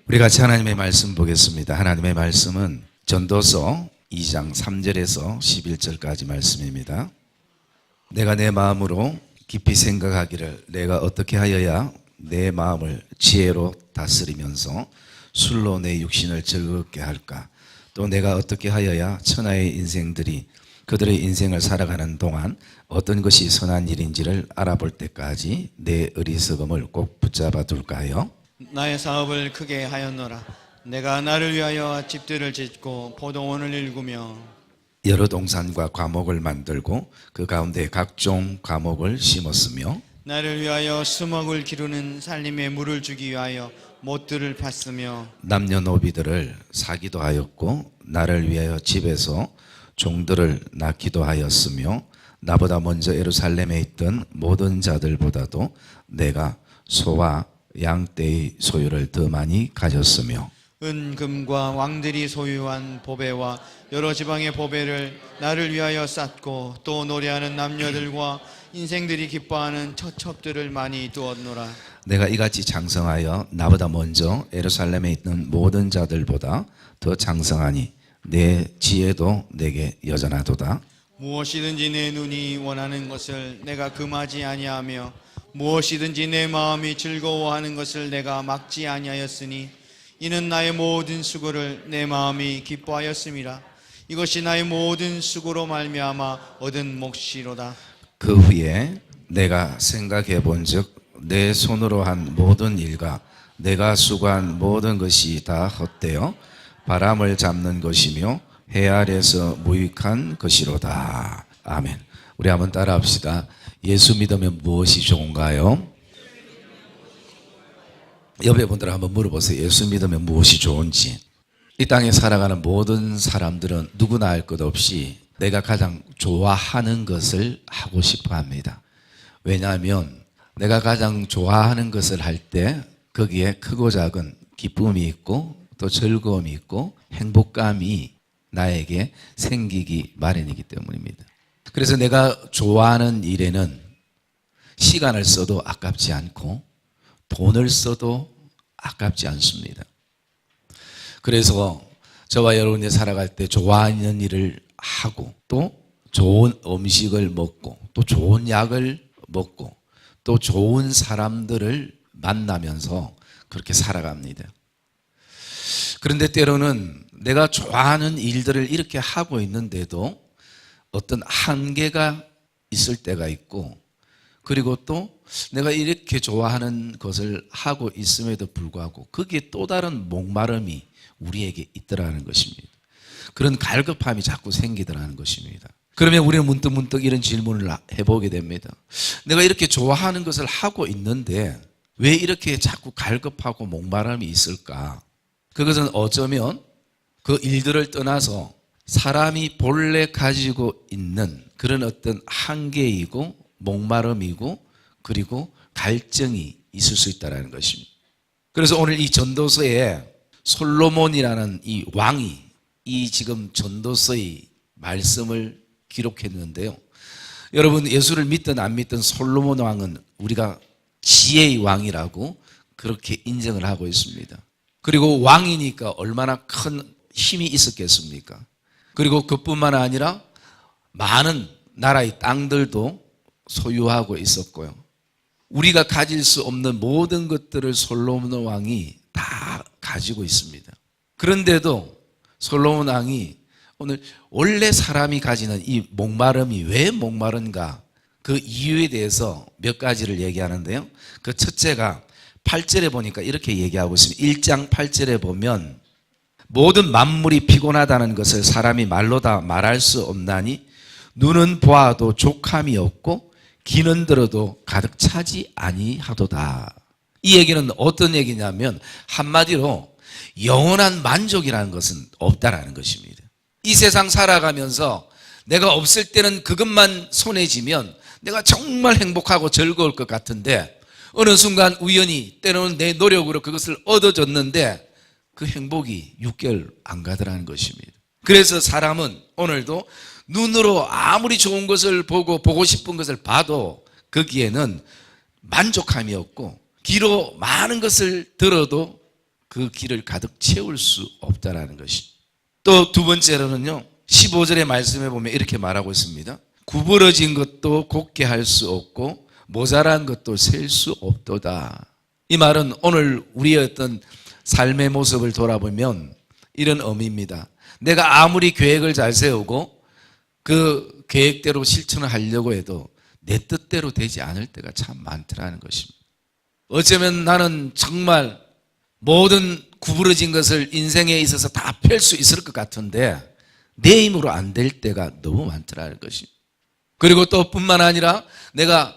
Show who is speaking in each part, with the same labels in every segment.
Speaker 1: 우리 같이 하나님의 말씀 보겠습니다. 하나님의 말씀은 전도서 2장 3절에서 11절까지 말씀입니다. 내가 내 마음으로 깊이 생각하기를 내가 어떻게 하여야 내 마음을 지혜로 다스리면서 술로 내 육신을 즐겁게 할까? 또 내가 어떻게 하여야 천하의 인생들이 그들의 인생을 살아가는 동안 어떤 것이 선한 일인지를 알아볼 때까지 내 어리석음을 꼭 붙잡아 둘까요?
Speaker 2: 나의 사업을 크게 하였노라. 내가 나를 위하여 집들을 짓고 포도원을 일구며
Speaker 1: 여러 동산과 과목을 만들고 그 가운데 각종 과목을 심었으며
Speaker 2: 나를 위하여 수목을 기르는 살림에 물을 주기 위하여 못들을 팠으며
Speaker 1: 남녀노비들을 사기도 하였고 나를 위하여 집에서 종들을 낳기도 하였으며 나보다 먼저 예루살렘에 있던 모든 자들보다도 내가 소와 양떼의 소유를 더 많이 가졌으며
Speaker 2: 은금과 왕들이 소유한 보배와 여러 지방의 보배를 나를 위하여 쌓고 또 노래하는 남녀들과 인생들이 기뻐하는 처첩들을 많이 두었노라.
Speaker 1: 내가 이같이 장성하여 나보다 먼저 예루살렘에 있는 모든 자들보다 더 장성하니 내 지혜도 내게 여전하도다.
Speaker 2: 무엇이든지 내 눈이 원하는 것을 내가 금하지 아니하며 무엇이든지 내 마음이 즐거워하는 것을 내가 막지 아니하였으니 이는 나의 모든 수고를 내 마음이 기뻐하였음이라. 이것이 나의 모든 수고로 말미암아 얻은 몫이로다.
Speaker 1: 그 후에 내가 생각해 본즉 내 손으로 한 모든 일과 내가 수고한 모든 것이 다 헛되어 바람을 잡는 것이며 해 아래서 무익한 것이로다. 아멘. 우리 한번 따라합시다. 예수 믿으면 무엇이 좋은가요? 옆에 분들 한번 물어보세요. 예수 믿으면 무엇이 좋은지. 이 땅에 살아가는 모든 사람들은 누구나 할 것 없이 내가 가장 좋아하는 것을 하고 싶어 합니다. 왜냐하면 내가 가장 좋아하는 것을 할 때 거기에 크고 작은 기쁨이 있고 또 즐거움이 있고 행복감이 나에게 생기기 마련이기 때문입니다. 그래서 내가 좋아하는 일에는 시간을 써도 아깝지 않고 돈을 써도 아깝지 않습니다. 그래서 저와 여러분이 살아갈 때 좋아하는 일을 하고 또 좋은 음식을 먹고 또 좋은 약을 먹고 또 좋은 사람들을 만나면서 그렇게 살아갑니다. 그런데 때로는 내가 좋아하는 일들을 이렇게 하고 있는데도 어떤 한계가 있을 때가 있고 그리고 또 내가 이렇게 좋아하는 것을 하고 있음에도 불구하고 거기에 또 다른 목마름이 우리에게 있더라는 것입니다. 그런 갈급함이 자꾸 생기더라는 것입니다. 그러면 우리는 문득문득 이런 질문을 해보게 됩니다. 내가 이렇게 좋아하는 것을 하고 있는데 왜 이렇게 자꾸 갈급하고 목마름이 있을까? 그것은 어쩌면 그 일들을 떠나서 사람이 본래 가지고 있는 그런 어떤 한계이고 목마름이고 그리고 갈증이 있을 수 있다는 것입니다. 그래서 오늘 이 전도서에 솔로몬이라는 이 왕이 이 지금 전도서의 말씀을 기록했는데요. 여러분 예수를 믿든 안 믿든 솔로몬 왕은 우리가 지혜의 왕이라고 그렇게 인정을 하고 있습니다. 그리고 왕이니까 얼마나 큰 힘이 있었겠습니까? 그리고 그뿐만 아니라 많은 나라의 땅들도 소유하고 있었고요. 우리가 가질 수 없는 모든 것들을 솔로몬 왕이 다 가지고 있습니다. 그런데도 솔로몬 왕이 오늘 원래 사람이 가지는 이 목마름이 왜 목마른가 그 이유에 대해서 몇 가지를 얘기하는데요. 그 첫째가 8절에 보니까 이렇게 얘기하고 있습니다. 1장 8절에 보면 모든 만물이 피곤하다는 것을 사람이 말로 다 말할 수 없나니 눈은 보아도 족함이 없고 귀는 들어도 가득 차지 아니하도다. 이 얘기는 어떤 얘기냐면 한마디로 영원한 만족이라는 것은 없다라는 것입니다. 이 세상 살아가면서 내가 없을 때는 그것만 손에 쥐면 내가 정말 행복하고 즐거울 것 같은데 어느 순간 우연히 때로는 내 노력으로 그것을 얻어졌는데 그 행복이 6개월 안 가더라는 것입니다. 그래서 사람은 오늘도 눈으로 아무리 좋은 것을 보고 싶은 것을 봐도 거기에는 만족함이 없고 귀로 많은 것을 들어도 그 길을 가득 채울 수 없다라는 것이. 또 두 번째로는요, 15절의 말씀에 보면 이렇게 말하고 있습니다. 구부러진 것도 곧게 할 수 없고 모자란 것도 셀 수 없도다. 이 말은 오늘 우리의 어떤 삶의 모습을 돌아보면 이런 의미입니다. 내가 아무리 계획을 잘 세우고 그 계획대로 실천을 하려고 해도 내 뜻대로 되지 않을 때가 참 많더라는 것입니다. 어쩌면 나는 정말 모든 구부러진 것을 인생에 있어서 다 펼 수 있을 것 같은데 내 힘으로 안 될 때가 너무 많더라는 것입니다. 그리고 또 뿐만 아니라 내가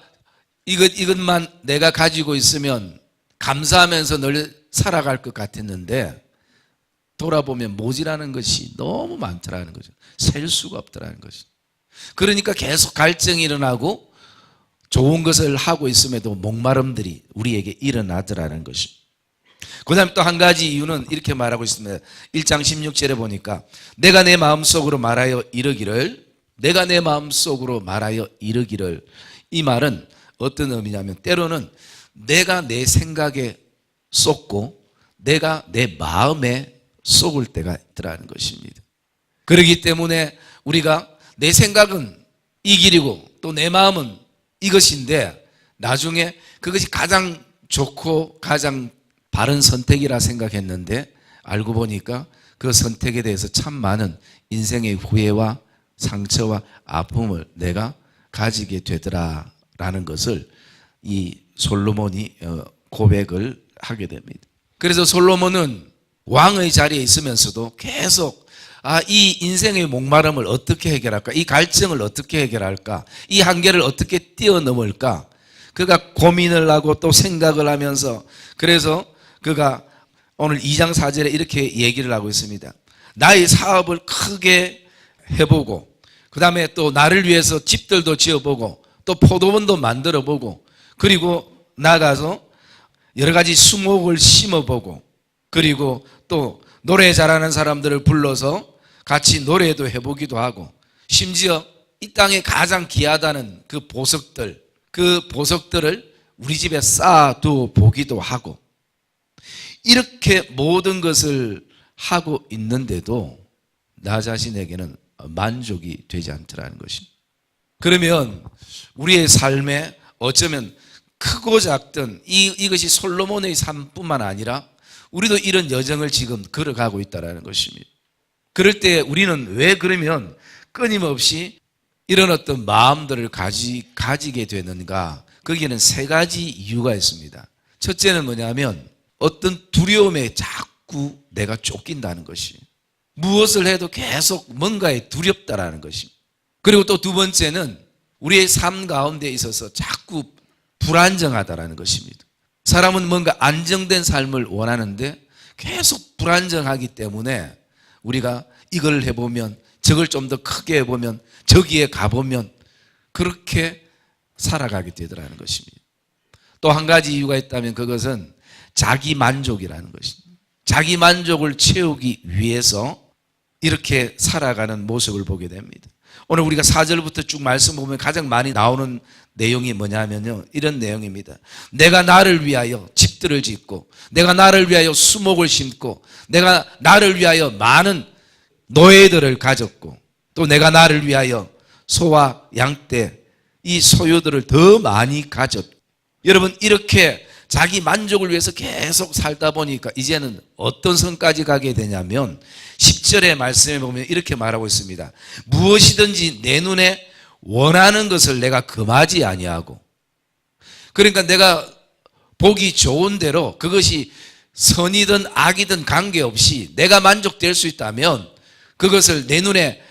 Speaker 1: 이것만 내가 가지고 있으면 감사하면서 늘 살아갈 것 같았는데 돌아보면 모자라는 것이 너무 많더라는 거죠. 셀 수가 없더라는 것이. 그러니까 계속 갈증이 일어나고 좋은 것을 하고 있음에도 목마름들이 우리에게 일어나더라는 것이. 그 다음에 또 한 가지 이유는 이렇게 말하고 있습니다. 1장 16절에 보니까 내가 내 마음속으로 말하여 이르기를, 내가 내 마음속으로 말하여 이르기를. 이 말은 어떤 의미냐면 때로는 내가 내 생각에 쏟고 내가 내 마음에 쏟을 때가 있더라는 것입니다. 그렇기 때문에 우리가 내 생각은 이 길이고 또 내 마음은 이것인데 나중에 그것이 가장 좋고 가장 바른 선택이라 생각했는데 알고 보니까 그 선택에 대해서 참 많은 인생의 후회와 상처와 아픔을 내가 가지게 되더라라는 것을 이 솔로몬이 고백을 하게 됩니다. 그래서 솔로몬은 왕의 자리에 있으면서도 계속 이 인생의 목마름을 어떻게 해결할까? 이 갈증을 어떻게 해결할까? 이 한계를 어떻게 뛰어넘을까? 그가 고민을 하고 또 생각을 하면서 그래서 그가 오늘 2장 4절에 이렇게 얘기를 하고 있습니다. 나의 사업을 크게 해보고 그 다음에 또 나를 위해서 집들도 지어보고 또 포도원도 만들어보고 그리고 나가서 여러 가지 수목을 심어보고 그리고 또 노래 잘하는 사람들을 불러서 같이 노래도 해보기도 하고 심지어 이 땅에 가장 귀하다는 그 보석들을 우리 집에 쌓아두어 보기도 하고 이렇게 모든 것을 하고 있는데도 나 자신에게는 만족이 되지 않더라는 것입니다. 그러면 우리의 삶에 어쩌면 크고 작든 이것이 솔로몬의 삶뿐만 아니라 우리도 이런 여정을 지금 걸어가고 있다는 것입니다. 그럴 때 우리는 왜 그러면 끊임없이 이런 어떤 마음들을 가지게 되는가? 거기에는 세 가지 이유가 있습니다. 첫째는 뭐냐면 어떤 두려움에 자꾸 내가 쫓긴다는 것이, 무엇을 해도 계속 뭔가에 두렵다라는 것이. 그리고 또 두 번째는 우리의 삶 가운데 있어서 자꾸 불안정하다라는 것입니다. 사람은 뭔가 안정된 삶을 원하는데 계속 불안정하기 때문에 우리가 이걸 해보면 저걸 좀 더 크게 해보면 저기에 가보면 그렇게 살아가게 되더라는 것입니다. 또 한 가지 이유가 있다면 그것은 자기 만족이라는 것입니다. 자기 만족을 채우기 위해서 이렇게 살아가는 모습을 보게 됩니다. 오늘 우리가 4절부터 쭉 말씀 보면 가장 많이 나오는 내용이 뭐냐면요, 이런 내용입니다. 내가 나를 위하여 집들을 짓고 내가 나를 위하여 수목을 심고 내가 나를 위하여 많은 노예들을 가졌고 또 내가 나를 위하여 소와 양떼 이 소유들을 더 많이 가졌고. 여러분, 이렇게 자기 만족을 위해서 계속 살다 보니까 이제는 어떤 선까지 가게 되냐면 10절의 말씀에 보면 이렇게 말하고 있습니다. 무엇이든지 내 눈에 원하는 것을 내가 금하지 아니하고, 그러니까 내가 보기 좋은 대로 그것이 선이든 악이든 관계없이 내가 만족될 수 있다면 그것을 내 눈에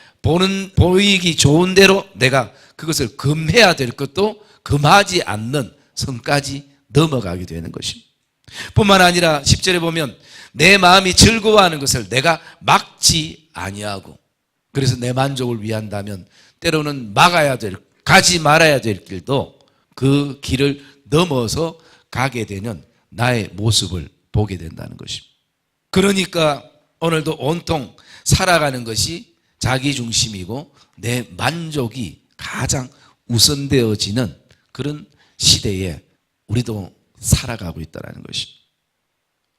Speaker 1: 보이기 좋은 대로 내가 그것을 금해야 될 것도 금하지 않는 선까지 넘어가게 되는 것입니다. 뿐만 아니라 10절에 보면 내 마음이 즐거워하는 것을 내가 막지 아니하고, 그래서 내 만족을 위한다면 때로는 가지 말아야 될 길도 그 길을 넘어서 가게 되는 나의 모습을 보게 된다는 것입니다. 그러니까 오늘도 온통 살아가는 것이 자기 중심이고 내 만족이 가장 우선되어지는 그런 시대에 우리도 살아가고 있다는 것입니다.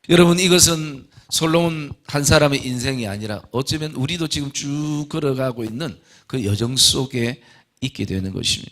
Speaker 1: 여러분, 이것은 솔로몬 한 사람의 인생이 아니라 어쩌면 우리도 지금 쭉 걸어가고 있는 그 여정 속에 있게 되는 것입니다.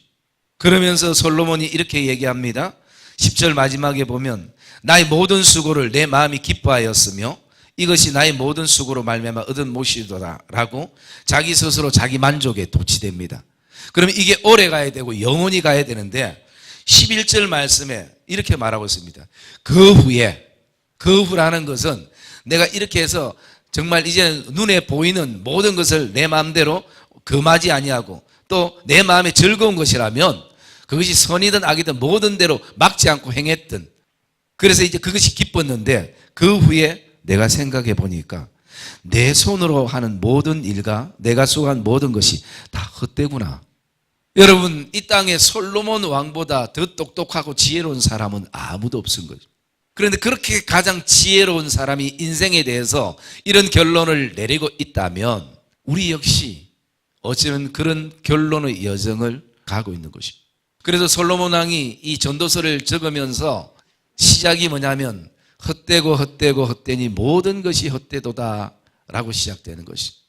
Speaker 1: 그러면서 솔로몬이 이렇게 얘기합니다. 10절 마지막에 보면 나의 모든 수고를 내 마음이 기뻐하였으며 이것이 나의 모든 수고로 말미암아 얻은 몫이도다 라고 자기 스스로 자기 만족에 도취됩니다. 그러면 이게 오래 가야 되고 영원히 가야 되는데 11절 말씀에 이렇게 말하고 있습니다. 그 후라는 것은 내가 이렇게 해서 정말 이제 눈에 보이는 모든 것을 내 마음대로 금하지 아니하고 또 내 마음에 즐거운 것이라면 그것이 선이든 악이든 모든 대로 막지 않고 행했던, 그래서 이제 그것이 기뻤는데 그 후에 내가 생각해 보니까 내 손으로 하는 모든 일과 내가 수고한 모든 것이 다 헛되구나. 여러분, 이 땅에 솔로몬 왕보다 더 똑똑하고 지혜로운 사람은 아무도 없은 거죠. 그런데 그렇게 가장 지혜로운 사람이 인생에 대해서 이런 결론을 내리고 있다면 우리 역시 어쩌면 그런 결론의 여정을 가고 있는 것입니다. 그래서 솔로몬 왕이 이 전도서를 적으면서 시작이 뭐냐면 헛되고 헛되고 헛되니 모든 것이 헛되도다 라고 시작되는 것입니다.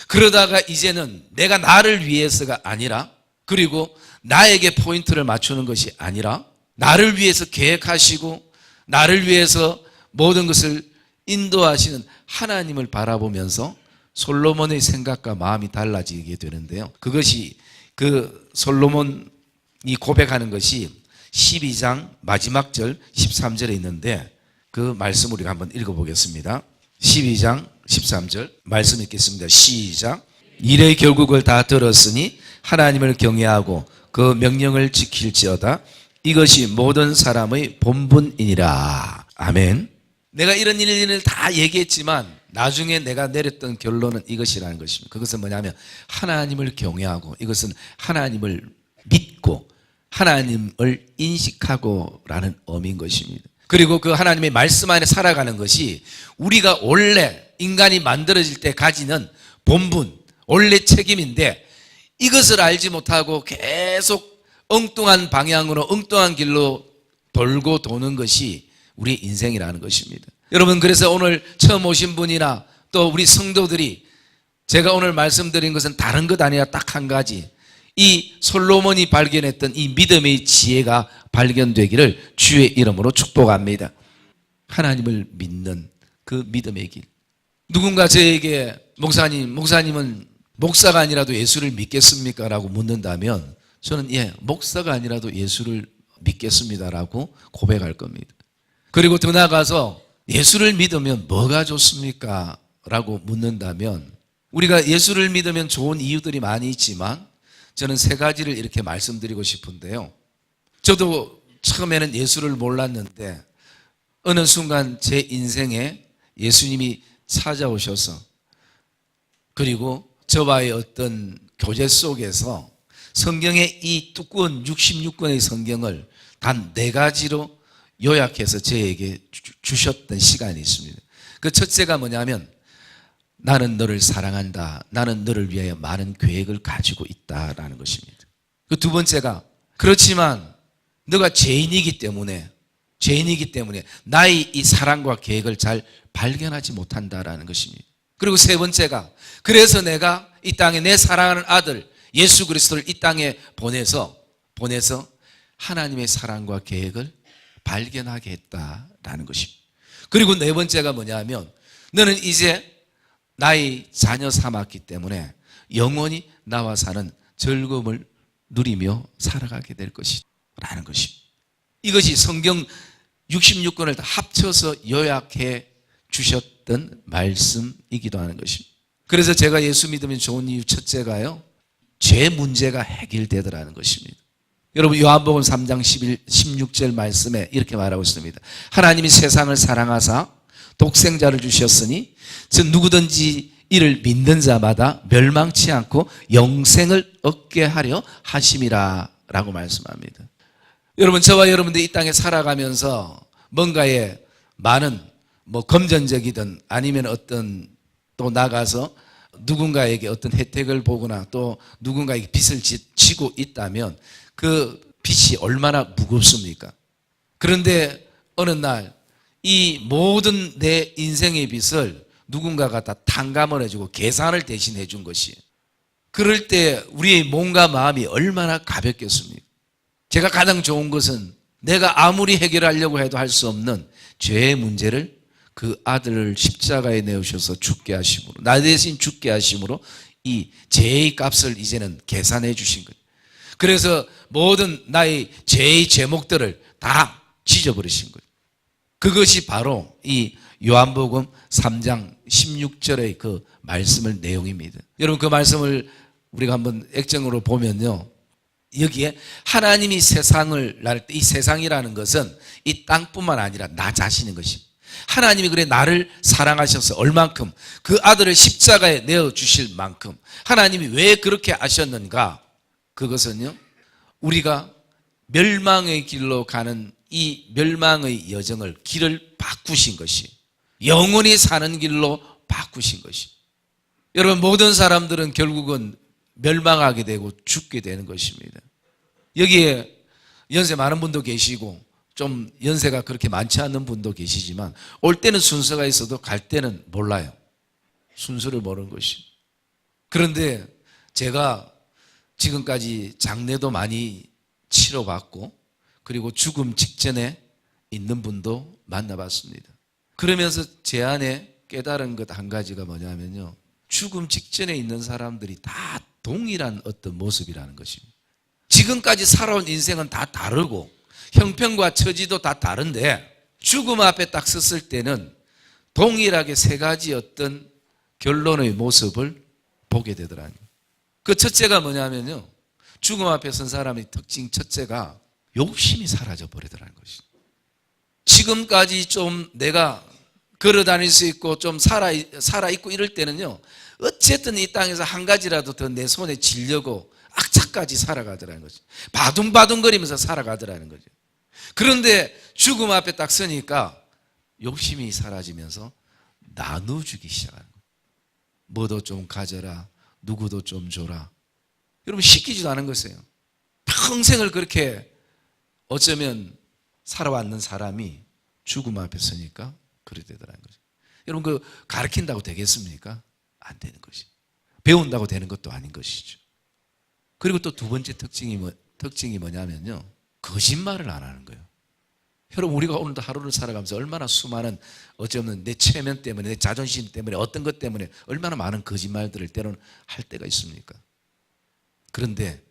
Speaker 1: 그러다가 이제는 내가 나를 위해서가 아니라, 그리고 나에게 포인트를 맞추는 것이 아니라 나를 위해서 계획하시고 나를 위해서 모든 것을 인도하시는 하나님을 바라보면서 솔로몬의 생각과 마음이 달라지게 되는데요. 그것이 그 솔로몬이 고백하는 것이 12장 마지막 절 13절에 있는데 그 말씀 우리가 한번 읽어보겠습니다. 12장 13절 말씀 읽겠습니다. 시작. 일의 결국을 다 들었으니 하나님을 경외하고 그 명령을 지킬지어다. 이것이 모든 사람의 본분이니라. 아멘. 내가 이런 일을 다 얘기했지만 나중에 내가 내렸던 결론은 이것이라는 것입니다. 그것은 뭐냐면 하나님을 경외하고, 이것은 하나님을 믿고 하나님을 인식하고 라는 의미인 것입니다. 그리고 그 하나님의 말씀 안에 살아가는 것이 우리가 원래 인간이 만들어질 때 가지는 본분, 원래 책임인데 이것을 알지 못하고 계속 엉뚱한 방향으로 엉뚱한 길로 돌고 도는 것이 우리 인생이라는 것입니다. 여러분, 그래서 오늘 처음 오신 분이나 또 우리 성도들이 제가 오늘 말씀드린 것은 다른 것 아니라 딱 한 가지, 이 솔로몬이 발견했던 이 믿음의 지혜가 발견되기를 주의 이름으로 축복합니다. 하나님을 믿는 그 믿음의 길. 누군가 저에게 목사님은 목사가 아니라도 예수를 믿겠습니까? 라고 묻는다면 저는 목사가 아니라도 예수를 믿겠습니다라고 고백할 겁니다. 그리고 더 나아가서 예수를 믿으면 뭐가 좋습니까? 라고 묻는다면 우리가 예수를 믿으면 좋은 이유들이 많이 있지만 저는 세 가지를 이렇게 말씀드리고 싶은데요. 저도 처음에는 예수를 몰랐는데 어느 순간 제 인생에 예수님이 찾아오셔서 그리고 저와의 어떤 교제 속에서 성경의 이 두꺼운 66권의 성경을 단 4가지로 요약해서 저에게 주셨던 시간이 있습니다. 그 첫째가 뭐냐면 나는 너를 사랑한다. 나는 너를 위하여 많은 계획을 가지고 있다라는 것입니다. 그 두 번째가 그렇지만 너가 죄인이기 때문에 나의 이 사랑과 계획을 잘 발견하지 못한다라는 것입니다. 그리고 세 번째가 그래서 내가 이 땅에 내 사랑하는 아들 예수 그리스도를 이 땅에 보내서 하나님의 사랑과 계획을 발견하게 했다라는 것입니다. 그리고 네 번째가 뭐냐면 너는 이제 나의 자녀 삼았기 때문에 영원히 나와 사는 즐거움을 누리며 살아가게 될 것이라는 것입니다. 이것이 성경 66권을 다 합쳐서 요약해 주셨던 말씀이기도 하는 것입니다. 그래서 제가 예수 믿으면 좋은 이유 첫째가요, 죄 문제가 해결되더라는 것입니다. 여러분, 요한복음 3장 16절 말씀에 이렇게 말하고 있습니다. 하나님이 세상을 사랑하사 독생자를 주셨으니 즉 누구든지 이를 믿는 자마다 멸망치 않고 영생을 얻게 하려 하심이라 라고 말씀합니다. 여러분, 저와 여러분들 이 땅에 살아가면서 뭔가에 많은 금전적이든 아니면 어떤 또 나가서 누군가에게 어떤 혜택을 보거나 또 누군가에게 빚을 지고 있다면 그 빚이 얼마나 무겁습니까? 그런데 어느 날 이 모든 내 인생의 빚을 누군가가 다 탕감을 해주고 계산을 대신해 준 것이에요. 그럴 때 우리의 몸과 마음이 얼마나 가볍겠습니까? 제가 가장 좋은 것은 내가 아무리 해결하려고 해도 할 수 없는 죄의 문제를 그 아들을 십자가에 내오셔서 죽게 하심으로, 나 대신 죽게 하심으로 이 죄의 값을 이제는 계산해 주신 거예요. 그래서 모든 나의 죄의 제목들을 다 찢어버리신 거예요. 그것이 바로 이 요한복음 3장 16절의 그 말씀의 내용입니다. 여러분, 그 말씀을 우리가 한번 액정으로 보면요, 여기에 하나님이 세상을 날 때 이 세상이라는 것은 이 땅뿐만 아니라 나 자신인 것입니다. 하나님이 그래 나를 사랑하셔서 얼만큼 그 아들을 십자가에 내어주실 만큼 하나님이 왜 그렇게 하셨는가? 그것은요, 우리가 멸망의 길로 가는 이 멸망의 여정을 길을 바꾸신 것이, 영원히 사는 길로 바꾸신 것이. 여러분, 모든 사람들은 결국은 멸망하게 되고 죽게 되는 것입니다. 여기에 연세 많은 분도 계시고 좀 연세가 그렇게 많지 않은 분도 계시지만 올 때는 순서가 있어도 갈 때는 몰라요. 순서를 모르는 것이. 그런데 제가 지금까지 장례도 많이 치러봤고 그리고 죽음 직전에 있는 분도 만나봤습니다. 그러면서 제 안에 깨달은 것 한 가지가 뭐냐면요, 죽음 직전에 있는 사람들이 다 동일한 어떤 모습이라는 것입니다. 지금까지 살아온 인생은 다 다르고 형편과 처지도 다 다른데 죽음 앞에 딱 섰을 때는 동일하게 세 가지 어떤 결론의 모습을 보게 되더라고요. 그 첫째가 뭐냐면요, 죽음 앞에 선 사람의 특징 첫째가 욕심이 사라져 버리더라는 것이죠. 지금까지 좀 내가 걸어 다닐 수 있고 좀 살아있고 이럴 때는요, 어쨌든 이 땅에서 한 가지라도 더 내 손에 쥐려고 악착까지 살아가더라는 거죠. 바둥바둥거리면서 살아가더라는 거죠. 그런데 죽음 앞에 딱 서니까 욕심이 사라지면서 나눠주기 시작하는 거예요. 뭐도 좀 가져라, 누구도 좀 줘라. 여러분, 시키지도 않은 것이에요. 평생을 그렇게 어쩌면 살아왔는 사람이 죽음 앞에 서니까 그렇게 되더라는 거죠. 여러분, 그 가르친다고 되겠습니까? 안 되는 것이. 배운다고 되는 것도 아닌 것이죠. 그리고 또 두 번째 특징이 뭐냐면요, 거짓말을 안 하는 거예요. 여러분, 우리가 오늘도 하루를 살아가면서 얼마나 수많은 어쩌면 내 체면 때문에, 내 자존심 때문에, 어떤 것 때문에 얼마나 많은 거짓말들을 때로는 할 때가 있습니까? 그런데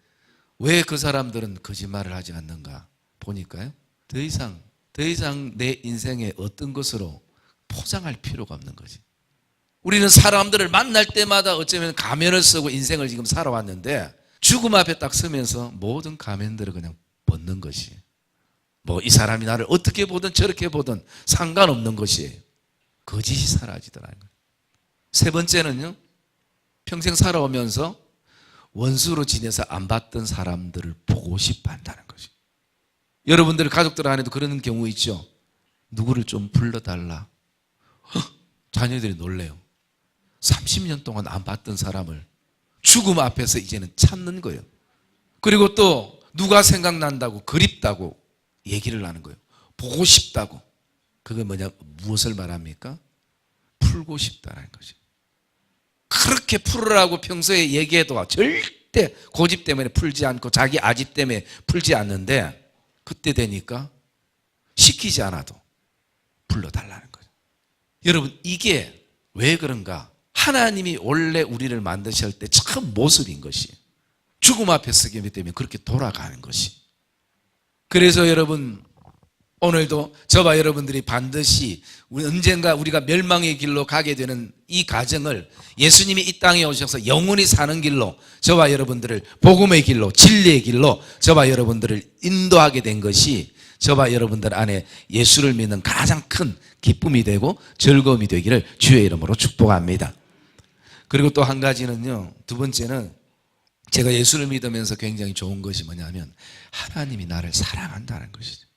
Speaker 1: 왜 그 사람들은 거짓말을 하지 않는가 보니까요, 더 이상 내 인생의 어떤 것으로 포장할 필요가 없는 거지. 우리는 사람들을 만날 때마다 어쩌면 가면을 쓰고 인생을 지금 살아왔는데 죽음 앞에 딱 서면서 모든 가면들을 그냥 벗는 것이, 뭐 이 사람이 나를 어떻게 보든 저렇게 보든 상관없는 것이에요. 거짓이 사라지더라는 거예요. 세 번째는요, 평생 살아오면서 원수로 지내서 안 봤던 사람들을 보고 싶어 한다는 거죠. 여러분들 가족들 안에도 그런 경우 있죠. 누구를 좀 불러달라. 자녀들이 놀래요. 30년 동안 안 봤던 사람을 죽음 앞에서 이제는 찾는 거예요. 그리고 또 누가 생각난다고, 그립다고 얘기를 하는 거예요. 보고 싶다고. 그게 무엇을 말합니까? 풀고 싶다는 거죠. 그렇게 풀으라고 평소에 얘기해도 절대 고집 때문에 풀지 않고 자기 아집 때문에 풀지 않는데, 그때 되니까 시키지 않아도 불러달라는 거죠. 여러분, 이게 왜 그런가? 하나님이 원래 우리를 만드실 때 처음 모습인 것이 죽음 앞에 서기 때문에 그렇게 돌아가는 것이. 그래서 여러분, 오늘도 저와 여러분들이 반드시 언젠가 우리가 멸망의 길로 가게 되는 이 과정을 예수님이 이 땅에 오셔서 영원히 사는 길로 저와 여러분들을, 복음의 길로, 진리의 길로 저와 여러분들을 인도하게 된 것이 저와 여러분들 안에 예수를 믿는 가장 큰 기쁨이 되고 즐거움이 되기를 주의 이름으로 축복합니다. 그리고 또 한 가지는요, 두 번째는 제가 예수를 믿으면서 굉장히 좋은 것이 뭐냐면 하나님이 나를 사랑한다는 것이죠.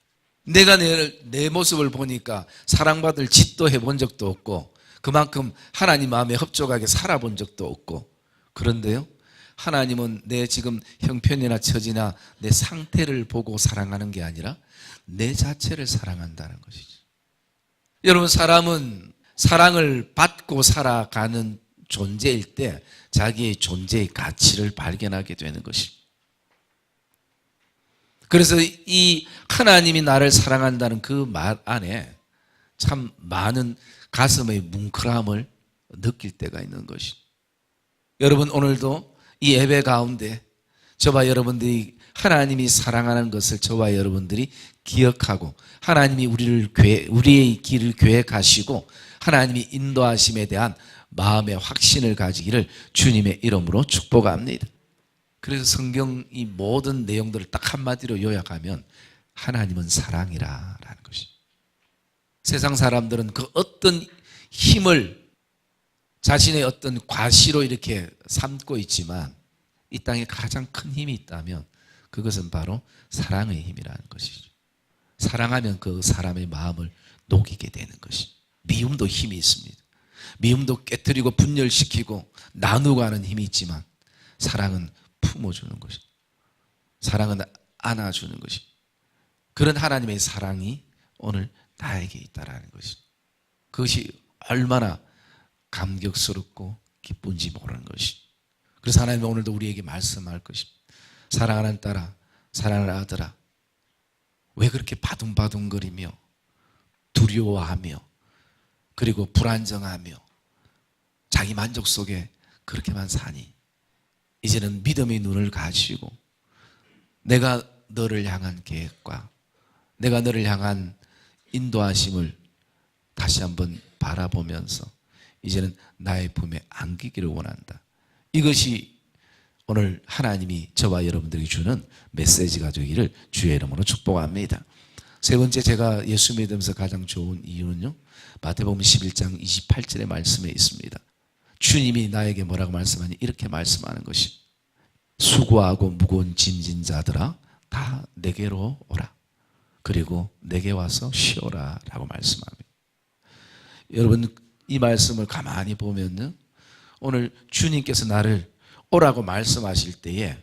Speaker 1: 내가 내 모습을 보니까 사랑받을 짓도 해본 적도 없고 그만큼 하나님 마음에 흡족하게 살아본 적도 없고, 그런데요, 하나님은 내 지금 형편이나 처지나 내 상태를 보고 사랑하는 게 아니라 내 자체를 사랑한다는 것이죠. 여러분, 사람은 사랑을 받고 살아가는 존재일 때 자기의 존재의 가치를 발견하게 되는 것입니다. 그래서 이 하나님이 나를 사랑한다는 그 말 안에 참 많은 가슴의 뭉클함을 느낄 때가 있는 것입니다. 여러분, 오늘도 이 예배 가운데 저와 여러분들이 하나님이 사랑하는 것을 저와 여러분들이 기억하고 하나님이 우리의 길을 계획하시고 하나님이 인도하심에 대한 마음의 확신을 가지기를 주님의 이름으로 축복합니다. 그래서 성경 이 모든 내용들을 딱 한마디로 요약하면 하나님은 사랑이라는 것이. 세상 사람들은 그 어떤 힘을 자신의 어떤 과시로 이렇게 삼고 있지만 이 땅에 가장 큰 힘이 있다면 그것은 바로 사랑의 힘이라는 것이죠. 사랑하면 그 사람의 마음을 녹이게 되는 것이. 미움도 힘이 있습니다. 미움도 깨뜨리고 분열시키고 나누고 하는 힘이 있지만 사랑은 품어주는 것이. 사랑은 안아주는 것이. 그런 하나님의 사랑이 오늘 나에게 있다라는 것이. 그것이 얼마나 감격스럽고 기쁜지 모르는 것이. 그래서 하나님은 오늘도 우리에게 말씀할 것입니다. 사랑하는 딸아, 사랑하는 아들아, 왜 그렇게 바둥바둥거리며 두려워하며 그리고 불안정하며 자기 만족 속에 그렇게만 사니? 이제는 믿음의 눈을 가지고 내가 너를 향한 계획과 내가 너를 향한 인도하심을 다시 한번 바라보면서 이제는 나의 품에 안기기를 원한다. 이것이 오늘 하나님이 저와 여러분들에게 주는 메시지가 되기를 주의 이름으로 축복합니다. 세 번째, 제가 예수 믿으면서 가장 좋은 이유는요, 마태복음 11장 28절의 말씀에 있습니다. 주님이 나에게 뭐라고 말씀하니? 이렇게 말씀하는 것이 수고하고 무거운 짐진 자들아 다 내게로 오라. 그리고 내게 와서 쉬어라 라고 말씀합니다. 여러분, 이 말씀을 가만히 보면요, 오늘 주님께서 나를 오라고 말씀하실 때에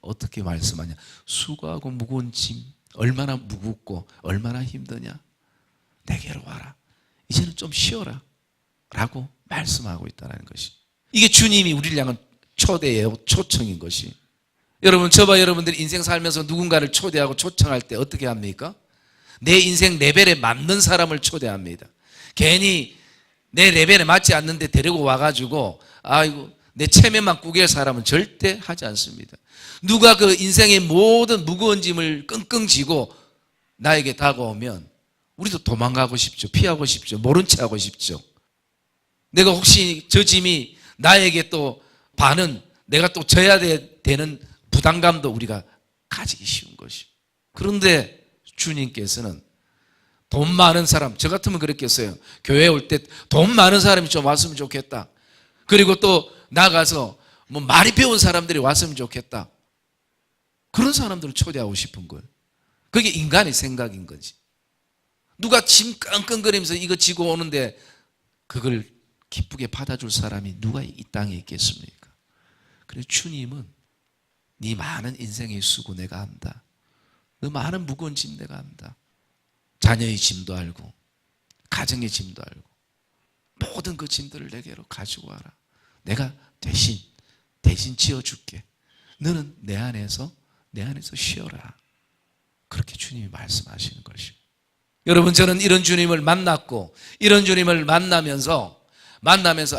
Speaker 1: 어떻게 말씀하냐? 수고하고 무거운 짐, 얼마나 무겁고 얼마나 힘드냐? 내게로 와라. 이제는 좀 쉬어라 라고 말씀하고 있다는 것이. 이게 주님이 우리를 향한 초대예요. 초청인 것이. 여러분, 저와 여러분들이 인생 살면서 누군가를 초대하고 초청할 때 어떻게 합니까? 내 인생 레벨에 맞는 사람을 초대합니다. 괜히 내 레벨에 맞지 않는데 데리고 와가지고 아이고 내 체면만 꾸길 사람은 절대 하지 않습니다. 누가 그 인생의 모든 무거운 짐을 끙끙 지고 나에게 다가오면 우리도 도망가고 싶죠. 피하고 싶죠. 모른 체 하고 싶죠. 내가 혹시 저 짐이 나에게 또 반은 내가 또 져야 되는 부담감도 우리가 가지기 쉬운 것이. 그런데 주님께서는 돈 많은 사람, 저 같으면 그랬겠어요. 교회에 올 때 돈 많은 사람이 좀 왔으면 좋겠다. 그리고 또 나가서 뭐 많이 배운 사람들이 왔으면 좋겠다. 그런 사람들을 초대하고 싶은 거예요. 그게 인간의 생각인 거지. 누가 짐 끙끙거리면서 이거 지고 오는데 그걸 기쁘게 받아줄 사람이 누가 이 땅에 있겠습니까? 그래서 주님은 네 많은 인생의 수고 내가 안다. 너 많은 무거운 짐 내가 안다. 자녀의 짐도 알고 가정의 짐도 알고 모든 그 짐들을 내게로 가지고 와라. 내가 대신 지어줄게. 너는 내 안에서 쉬어라. 그렇게 주님이 말씀하시는 것이에요. 여러분, 저는 이런 주님을 만났고 이런 주님을 만나면서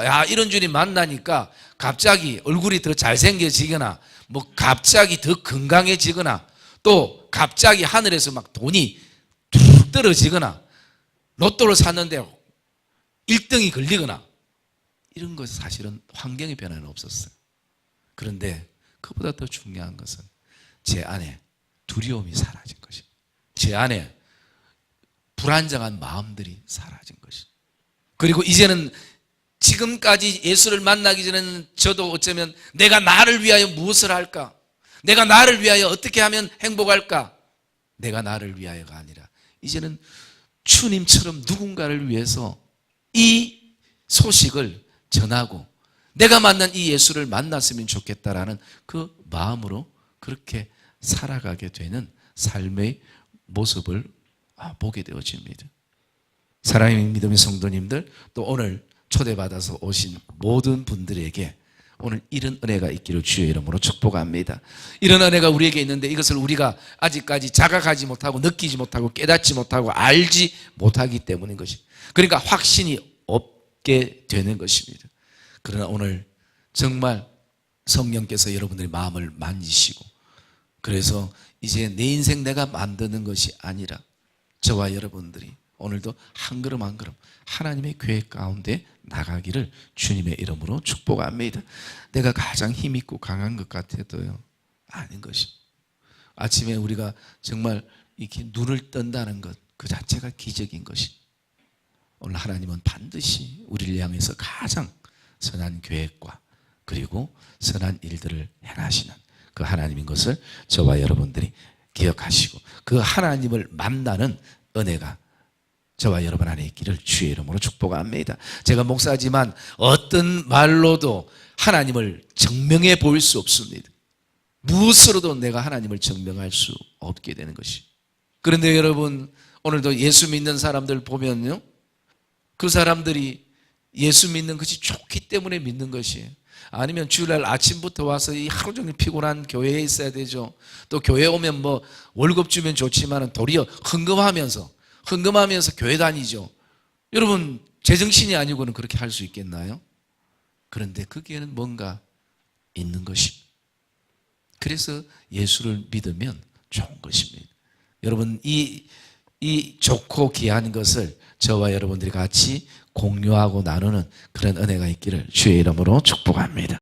Speaker 1: 야, 이런 주님 만나니까 갑자기 얼굴이 더 잘생겨지거나 뭐 갑자기 더 건강해지거나 또 갑자기 하늘에서 막 돈이 툭 떨어지거나 로또를 샀는데 1등이 걸리거나 이런 것은 사실은 환경의 변화는 없었어요. 그런데 그보다 더 중요한 것은 제 안에 두려움이 사라진 것입니다. 제 안에 불안정한 마음들이 사라진 것입니다. 그리고 이제는 지금까지 예수를 만나기 전에는 저도 어쩌면 내가 나를 위하여 무엇을 할까? 내가 나를 위하여 어떻게 하면 행복할까? 내가 나를 위하여가 아니라 이제는 주님처럼 누군가를 위해서 이 소식을 전하고 내가 만난 이 예수를 만났으면 좋겠다라는 그 마음으로 그렇게 살아가게 되는 삶의 모습을 보게 되어집니다. 사랑하는 믿음의 성도님들, 또 오늘 초대받아서 오신 모든 분들에게 오늘 이런 은혜가 있기를 주의 이름으로 축복합니다. 이런 은혜가 우리에게 있는데 이것을 우리가 아직까지 자각하지 못하고 느끼지 못하고 깨닫지 못하고 알지 못하기 때문인 것이, 그러니까 확신이 없게 되는 것입니다. 그러나 오늘 정말 성령께서 여러분들의 마음을 만지시고, 그래서 이제 내 인생 내가 만드는 것이 아니라 저와 여러분들이 오늘도 한 걸음 한 걸음 하나님의 계획 가운데 나가기를 주님의 이름으로 축복합니다. 내가 가장 힘있고 강한 것 같아도요, 아닌 것입니다. 아침에 우리가 정말 이렇게 눈을 뜬다는 것, 그 자체가 기적인 것입니다. 오늘 하나님은 반드시 우리를 향해서 가장 선한 계획과 그리고 선한 일들을 행하시는 그 하나님인 것을 저와 여러분들이 기억하시고, 그 하나님을 만나는 은혜가 저와 여러분 안에 있기를 주의 이름으로 축복합니다. 제가 목사지만 어떤 말로도 하나님을 증명해 보일 수 없습니다. 무엇으로도 내가 하나님을 증명할 수 없게 되는 것이. 그런데 여러분, 오늘도 예수 믿는 사람들 보면요, 그 사람들이 예수 믿는 것이 좋기 때문에 믿는 것이에요. 아니면 주일날 아침부터 와서 이 하루 종일 피곤한 교회에 있어야 되죠. 또 교회 오면 뭐 월급 주면 좋지만 도리어 헌금하면서 교회 다니죠. 여러분, 제정신이 아니고는 그렇게 할 수 있겠나요? 그런데 거기에는 뭔가 있는 것입니다. 그래서 예수를 믿으면 좋은 것입니다. 여러분, 이 좋고 귀한 것을 저와 여러분들이 같이 공유하고 나누는 그런 은혜가 있기를 주의 이름으로 축복합니다.